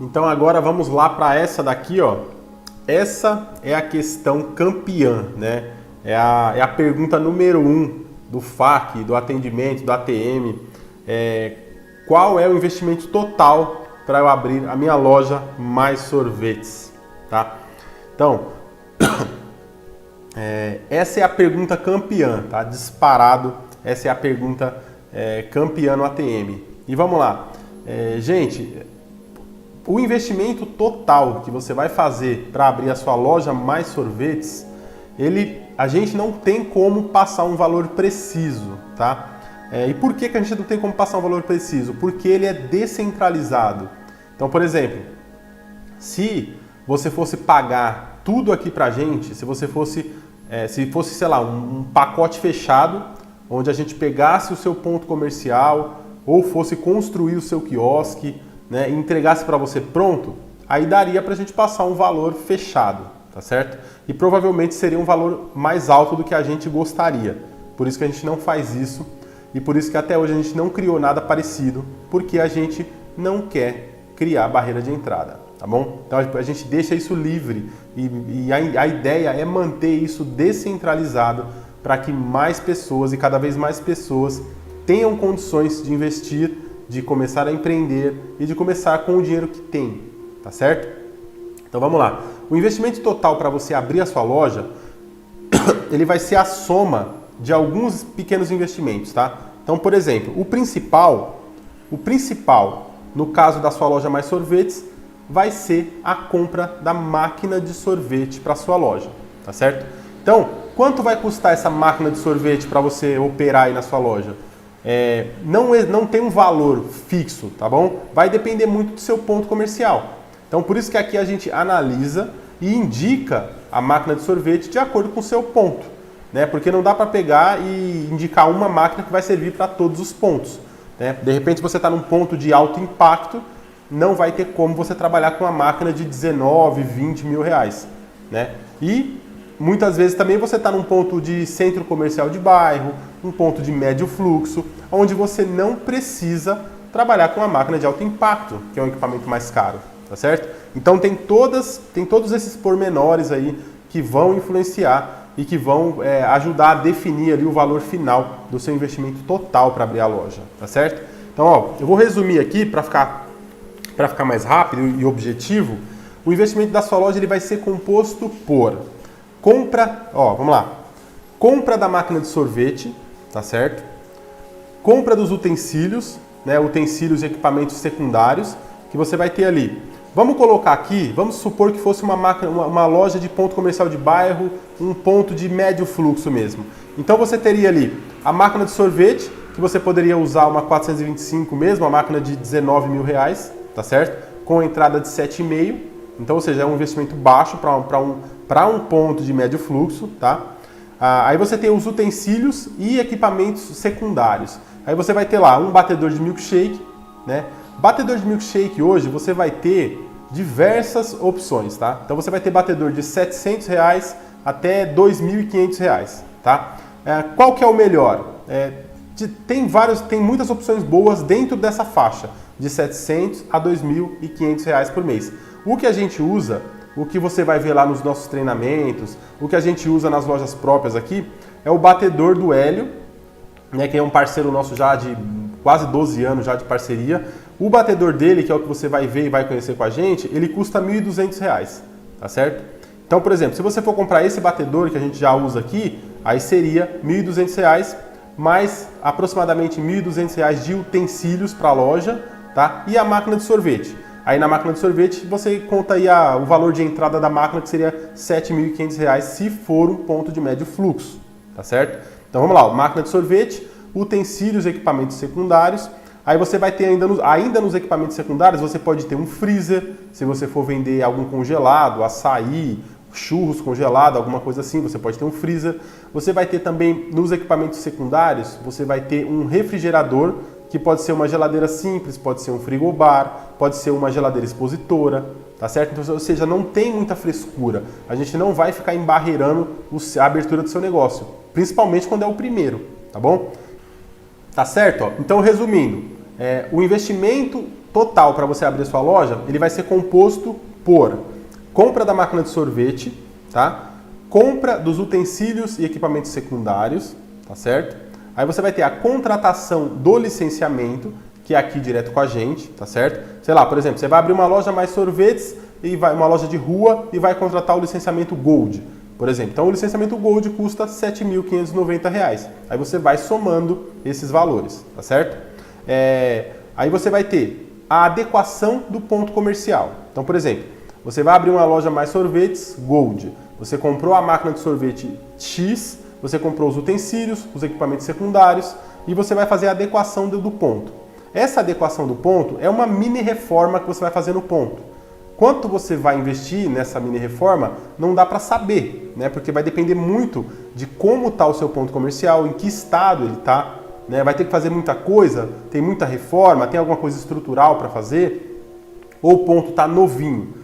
Então agora vamos lá para essa daqui, ó. Essa é a questão campeã, né? É a pergunta número 1 do FAQ, do atendimento, do ATM. Qual é o investimento total para eu abrir a minha loja Mais Sorvetes, tá? Então, essa é a pergunta campeã, tá? Disparado, essa é a pergunta campeã no ATM. E vamos lá. Gente, o investimento total que você vai fazer para abrir a sua loja Mais Sorvetes, a gente não tem como passar um valor preciso, tá? E por que a gente não tem como passar um valor preciso? Porque ele é descentralizado. Então, por exemplo, se você fosse pagar tudo aqui pra gente, se fosse, sei lá, um pacote fechado, onde a gente pegasse o seu ponto comercial ou fosse construir o seu quiosque, né, e entregasse para você pronto, aí daria para a gente passar um valor fechado, tá certo? E provavelmente seria um valor mais alto do que a gente gostaria. Por isso que a gente não faz isso e por isso que até hoje a gente não criou nada parecido, porque a gente não quer criar barreira de entrada, tá bom? Então a gente deixa isso livre e a ideia é manter isso descentralizado para que mais pessoas e cada vez mais pessoas tenham condições de investir, de começar a empreender e de começar com o dinheiro que tem, tá certo? Então vamos lá. O investimento total para você abrir a sua loja, ele vai ser a soma de alguns pequenos investimentos, tá? Então, por exemplo, o principal, no caso da sua loja Mais Sorvetes, vai ser a compra da máquina de sorvete para sua loja, tá certo? Então, quanto vai custar essa máquina de sorvete para você operar aí na sua loja? Não tem um valor fixo, tá bom? Vai depender muito do seu ponto comercial. Então, por isso que aqui a gente analisa e indica a máquina de sorvete de acordo com o seu ponto, né? Porque não dá para pegar e indicar uma máquina que vai servir para todos os pontos, né? De repente você está num ponto de alto impacto, não vai ter como você trabalhar com uma máquina de 19, 20 mil reais, né? E muitas vezes também você está num ponto de centro comercial de bairro, um ponto de médio fluxo, onde você não precisa trabalhar com uma máquina de alto impacto, que é um equipamento mais caro, tá certo? Então tem todos esses pormenores aí que vão influenciar e que vão ajudar a definir ali o valor final do seu investimento total para abrir a loja, tá certo? Então, ó, eu vou resumir aqui para ficar mais rápido e objetivo. O investimento da sua loja ele vai ser composto por compra, vamos lá. Compra da máquina de sorvete, tá certo? Compra dos utensílios, né? Utensílios e equipamentos secundários que você vai ter ali. Vamos colocar aqui, vamos supor que fosse uma loja de ponto comercial de bairro, um ponto de médio fluxo mesmo. Então você teria ali a máquina de sorvete, que você poderia usar uma 425 mesmo, uma máquina de 19 mil reais, tá certo? Com entrada de 7,5. Então, ou seja, é um investimento baixo para um ponto de médio fluxo, tá? Aí você tem os utensílios e equipamentos secundários. Aí você vai ter lá um batedor de milkshake, né? Batedor de milkshake hoje você vai ter diversas opções, tá? Então você vai ter batedor de R$ 700 até R$ 2.500, tá? Qual que é o melhor? Tem muitas opções boas dentro dessa faixa, de R$ 700 a R$ 2.500 por mês. O que a gente usa, o que você vai ver lá nos nossos treinamentos, o que a gente usa nas lojas próprias aqui, é o batedor do Hélio, né, que é um parceiro nosso já de quase 12 anos já de parceria. O batedor dele, que é o que você vai ver e vai conhecer com a gente, ele custa R$ 1.200, tá certo? Então, por exemplo, se você for comprar esse batedor que a gente já usa aqui, aí seria R$ 1.200, mais aproximadamente R$ 1.200 de utensílios para a loja, tá? E a máquina de sorvete. Aí na máquina de sorvete você conta aí o valor de entrada da máquina, que seria R$ 7.500 se for um ponto de médio fluxo, tá certo? Então vamos lá, máquina de sorvete, utensílios e equipamentos secundários. Aí você vai ter ainda nos equipamentos secundários, você pode ter um freezer, se você for vender algum congelado, açaí, churros congelado, alguma coisa assim, você pode ter um freezer. Você vai ter também nos equipamentos secundários, você vai ter um refrigerador, que pode ser uma geladeira simples, pode ser um frigobar, pode ser uma geladeira expositora, tá certo? Então, ou seja, não tem muita frescura. A gente não vai ficar embarreirando a abertura do seu negócio, principalmente quando é o primeiro, tá bom? Tá certo? Ó? Então, resumindo, o investimento total para você abrir a sua loja, ele vai ser composto por compra da máquina de sorvete, tá? Compra dos utensílios e equipamentos secundários, tá certo? Aí você vai ter a contratação do licenciamento, que é aqui direto com a gente, tá certo? Sei lá, por exemplo, você vai abrir uma loja mais sorvetes, uma loja de rua, e vai contratar o licenciamento Gold, por exemplo. Então o licenciamento Gold custa R$ 7.590. Aí você vai somando esses valores, tá certo? Aí você vai ter a adequação do ponto comercial. Então, por exemplo, você vai abrir uma loja mais sorvetes Gold. Você comprou a máquina de sorvete X, você comprou os utensílios, os equipamentos secundários e você vai fazer a adequação do ponto. Essa adequação do ponto é uma mini reforma que você vai fazer no ponto. Quanto você vai investir nessa mini reforma não dá para saber, né? Porque vai depender muito de como está o seu ponto comercial, em que estado ele está, né? Vai ter que fazer muita coisa, tem muita reforma, tem alguma coisa estrutural para fazer, ou o ponto está novinho.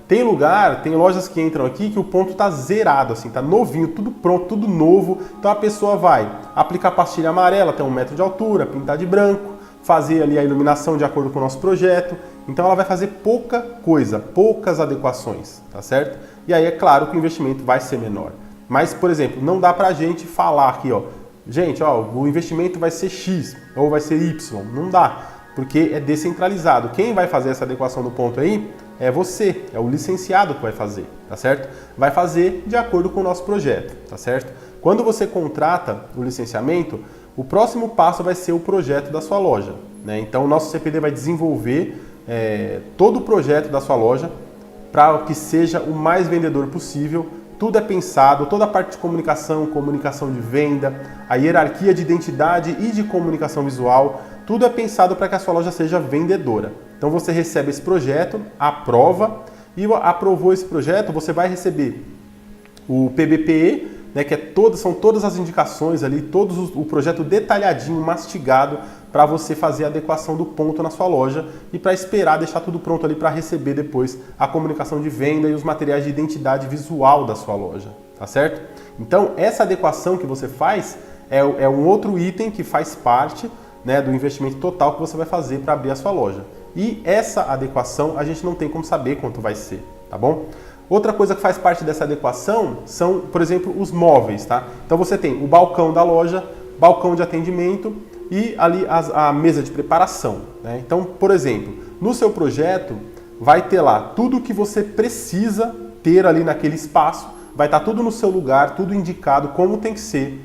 Tem lugar, tem lojas que entram aqui que o ponto está zerado, assim, está novinho, tudo pronto, tudo novo. Então a pessoa vai aplicar pastilha amarela, tem 1 metro de altura, pintar de branco, fazer ali a iluminação de acordo com o nosso projeto. Então ela vai fazer pouca coisa, poucas adequações, tá certo? E aí é claro que o investimento vai ser menor. Mas, por exemplo, não dá pra gente falar aqui, ó, gente, ó, o investimento vai ser X ou vai ser Y. Não dá, porque é descentralizado. Quem vai fazer essa adequação do ponto aí é você, é o licenciado que vai fazer, tá certo? Vai fazer de acordo com o nosso projeto, tá certo? Quando você contrata o licenciamento, o próximo passo vai ser o projeto da sua loja, né? Então o nosso CPD vai desenvolver todo o projeto da sua loja para que seja o mais vendedor possível. Tudo é pensado, toda a parte de comunicação, comunicação de venda, a hierarquia de identidade e de comunicação visual, tudo é pensado para que a sua loja seja vendedora. Então você recebe esse projeto, aprova, e aprovou esse projeto, você vai receber o PBPE, né, que são todas as indicações ali, o projeto detalhadinho, mastigado, para você fazer a adequação do ponto na sua loja e para esperar deixar tudo pronto ali para receber depois a comunicação de venda e os materiais de identidade visual da sua loja, tá certo? Então essa adequação que você faz é um outro item que faz parte, né, do investimento total que você vai fazer para abrir a sua loja. E essa adequação a gente não tem como saber quanto vai ser, tá bom? Outra coisa que faz parte dessa adequação são, por exemplo, os móveis, tá? Então você tem o balcão da loja, balcão de atendimento e ali a mesa de preparação, né? Então, por exemplo, no seu projeto vai ter lá tudo que você precisa ter ali naquele espaço, vai estar tudo no seu lugar, tudo indicado como tem que ser,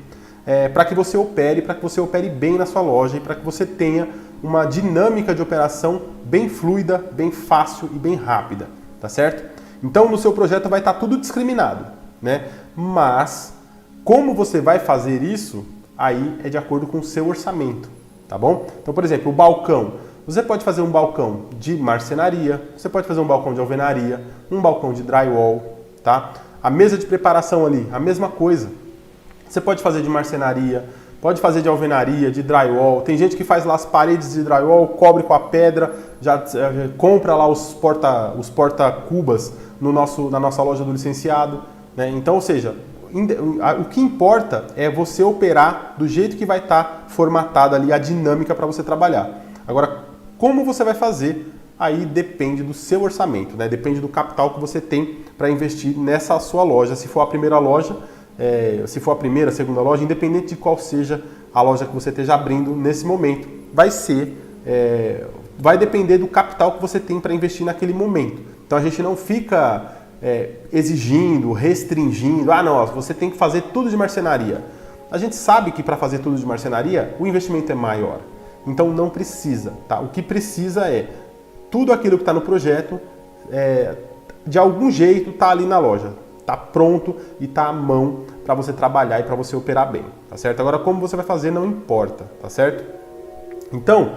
para que você opere bem na sua loja e para que você tenha uma dinâmica de operação bem fluida, bem fácil e bem rápida, tá certo? Então no seu projeto vai estar tudo discriminado, né? Mas como você vai fazer isso, aí é de acordo com o seu orçamento, tá bom? Então, por exemplo, o balcão. Você pode fazer um balcão de marcenaria, você pode fazer um balcão de alvenaria, um balcão de drywall, tá? A mesa de preparação ali, a mesma coisa. Você pode fazer de marcenaria, pode fazer de alvenaria, de drywall. Tem gente que faz lá as paredes de drywall, cobre com a pedra, já compra lá os porta-cubas na nossa loja do licenciado, né? Então, ou seja, o que importa é você operar do jeito que vai estar formatada ali a dinâmica para você trabalhar. Agora, como você vai fazer, aí depende do seu orçamento, né? Depende do capital que você tem para investir nessa sua loja. Se for a primeira loja, se for a primeira, a segunda loja, independente de qual seja a loja que você esteja abrindo nesse momento, vai depender do capital que você tem para investir naquele momento. Então a gente não fica exigindo, restringindo, não, você tem que fazer tudo de marcenaria. A gente sabe que para fazer tudo de marcenaria, o investimento é maior. Então não precisa, tá? O que precisa é tudo aquilo que está no projeto, de algum jeito está ali na loja. Está pronto e está à mão para você trabalhar e para você operar bem, tá certo? Agora, como você vai fazer não importa, tá certo? Então,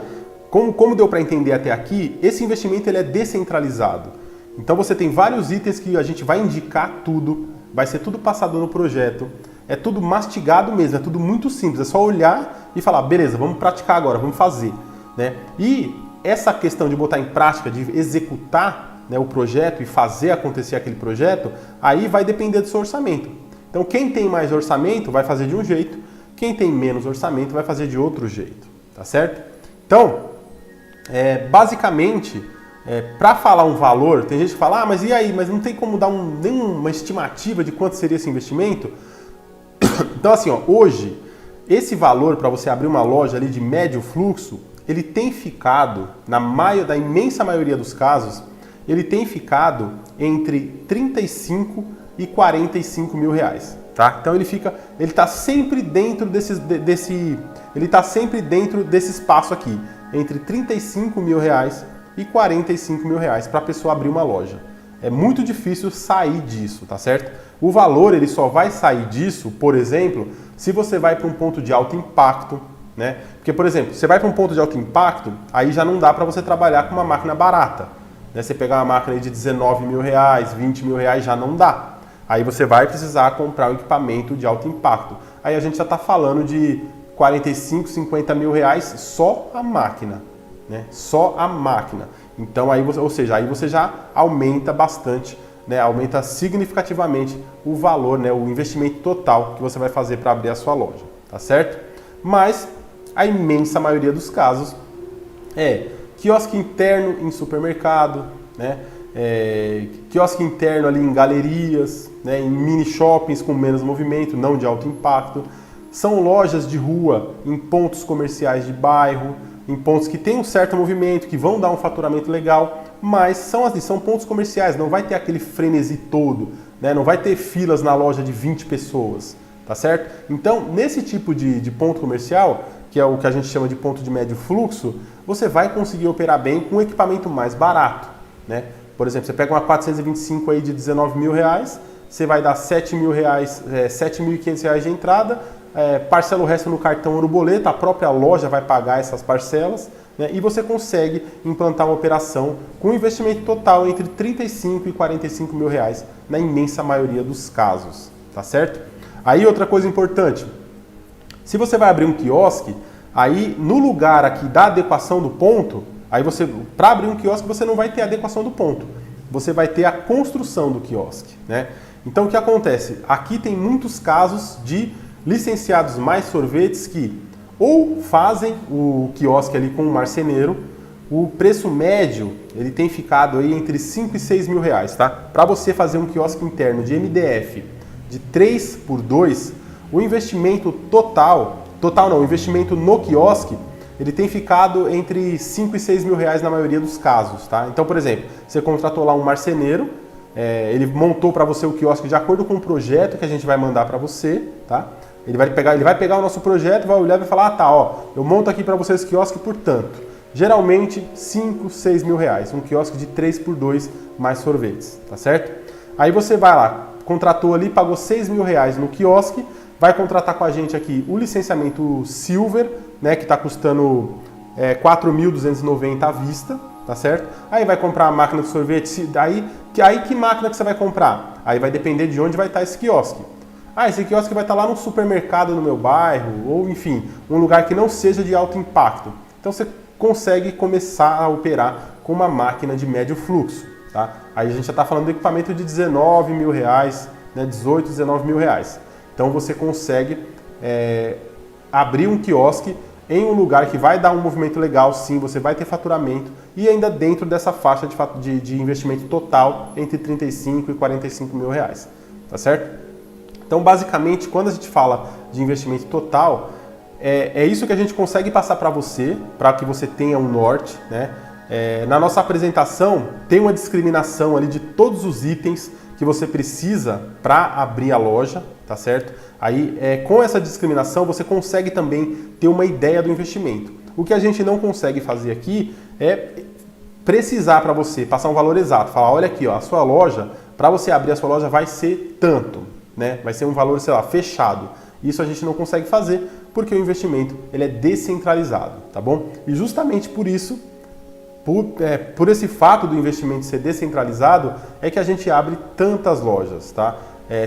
como deu para entender até aqui, esse investimento ele é descentralizado. Então você tem vários itens que a gente vai indicar tudo, vai ser tudo passado no projeto, é tudo mastigado mesmo, é tudo muito simples, é só olhar e falar, beleza, vamos praticar agora, vamos fazer, né? E essa questão de botar em prática, de executar, né, o projeto e fazer acontecer aquele projeto, aí vai depender do seu orçamento. Então quem tem mais orçamento vai fazer de um jeito, quem tem menos orçamento vai fazer de outro jeito, tá certo? Então, basicamente, para falar um valor, tem gente que fala, mas e aí, mas não tem como dar nenhuma estimativa de quanto seria esse investimento? Então assim, hoje, esse valor para você abrir uma loja ali de médio fluxo, ele tem ficado, da imensa maioria dos casos, ele tem ficado entre 35 e 45 mil reais. Tá? Então ele está sempre dentro ele está sempre dentro desse espaço aqui, entre 35 mil reais e 45 mil reais para a pessoa abrir uma loja. É muito difícil sair disso, tá certo? O valor ele só vai sair disso, por exemplo, se você vai para um ponto de alto impacto, né? Porque, por exemplo, você vai para um ponto de alto impacto, aí já não dá para você trabalhar com uma máquina barata. Né? Você pegar uma máquina de 19 mil reais, 20 mil reais, já não dá. Aí você vai precisar comprar um equipamento de alto impacto. Aí a gente já está falando de 45, 50 mil reais só a máquina, né? Só a máquina. Então aí você já aumenta bastante, né? Aumenta significativamente o valor, né? O investimento total que você vai fazer para abrir a sua loja, tá certo? Mas a imensa maioria dos casos é quiosque interno em supermercado, né? Quiosque interno ali em galerias, né, em mini shoppings com menos movimento, não de alto impacto. São lojas de rua em pontos comerciais de bairro, em pontos que tem um certo movimento, que vão dar um faturamento legal, mas são pontos comerciais, não vai ter aquele frenesi todo, né, não vai ter filas na loja de 20 pessoas, tá certo? Então, nesse tipo de ponto comercial, que é o que a gente chama de ponto de médio fluxo, você vai conseguir operar bem com um equipamento mais barato, né? Por exemplo, você pega uma 425 aí de 19 mil reais, você vai dar 7 mil reais, 7.500 reais de entrada, parcela o resto no cartão ou no boleto, a própria loja vai pagar essas parcelas, né, e você consegue implantar uma operação com um investimento total entre 35 e 45 mil reais na imensa maioria dos casos, tá certo? Aí outra coisa importante, se você vai abrir um quiosque, aí no lugar aqui da adequação do ponto, aí para abrir um quiosque você não vai ter a adequação do ponto, você vai ter a construção do quiosque, né? Então o que acontece? Aqui tem muitos casos de licenciados mais sorvetes que ou fazem o quiosque ali com um marceneiro, o preço médio ele tem ficado aí entre 5 e 6 mil reais, tá? Para você fazer um quiosque interno de MDF de 3x2, o investimento o investimento no quiosque, ele tem ficado entre 5 e 6 mil reais na maioria dos casos, tá? Então, por exemplo, você contratou lá um marceneiro, ele montou para você o quiosque de acordo com o projeto que a gente vai mandar para você, tá? Ele vai pegar o nosso projeto, vai olhar e vai falar, eu monto aqui para você esse quiosque por tanto. Geralmente 5, 6 mil reais, um quiosque de 3x2 mais sorvetes, tá certo? Aí você vai lá, contratou ali, pagou 6 mil reais no quiosque, vai contratar com a gente aqui o licenciamento Silver, né, que está custando 4.290 à vista, tá certo? Aí vai comprar a máquina de sorvete, aí que máquina que você vai comprar? Aí vai depender de onde vai estar esse quiosque. Esse quiosque vai estar lá no supermercado no meu bairro, ou enfim, um lugar que não seja de alto impacto. Então você consegue começar a operar com uma máquina de médio fluxo, tá? Aí a gente já está falando de equipamento de 19 mil reais, né, 18, 19 mil reais. Então você consegue abrir um quiosque em um lugar que vai dar um movimento legal, sim, você vai ter faturamento e ainda dentro dessa faixa de investimento total entre 35 e 45 mil reais, tá certo? Então, basicamente, quando a gente fala de investimento total, é isso que a gente consegue passar para você, para que você tenha um norte, né? Na nossa apresentação, tem uma discriminação ali de todos os itens que você precisa para abrir a loja, tá certo? Aí, com essa discriminação, você consegue também ter uma ideia do investimento. O que a gente não consegue fazer aqui é precisar para você, passar um valor exato, falar, olha aqui, ó, a sua loja, para você abrir a sua loja vai ser tanto, né? Vai ser um valor, sei lá, fechado. Isso a gente não consegue fazer porque o investimento ele é descentralizado, tá bom? E justamente por isso, por esse fato do investimento ser descentralizado, é que a gente abre tantas lojas, tá?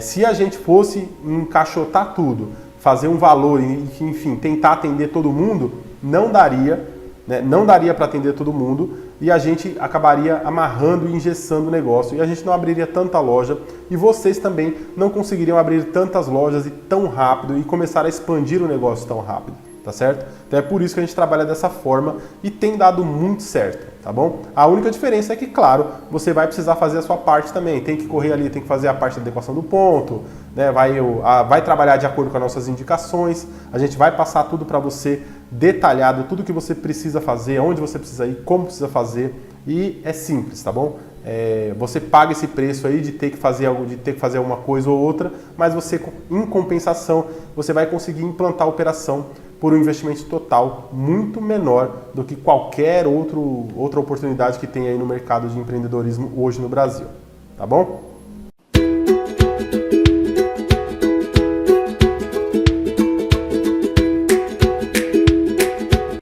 Se a gente fosse encaixotar tudo, fazer um valor e, enfim, tentar atender todo mundo, não daria, né? Não daria para atender todo mundo e a gente acabaria amarrando e engessando o negócio e a gente não abriria tanta loja e vocês também não conseguiriam abrir tantas lojas e tão rápido e começar a expandir o negócio tão rápido, tá certo? Então é por isso que a gente trabalha dessa forma e tem dado muito certo, tá bom? A única diferença é que, claro, você vai precisar fazer a sua parte também, tem que correr ali, tem que fazer a parte da adequação do ponto, né? Vai trabalhar de acordo com as nossas indicações, a gente vai passar tudo para você detalhado, tudo que você precisa fazer, onde você precisa ir, como precisa fazer, e é simples, tá bom? Você paga esse preço aí de ter que fazer algo, de ter que fazer uma coisa ou outra, mas você, em compensação, você vai conseguir implantar a operação por um investimento total muito menor do que qualquer outra oportunidade que tem aí no mercado de empreendedorismo hoje no Brasil, tá bom?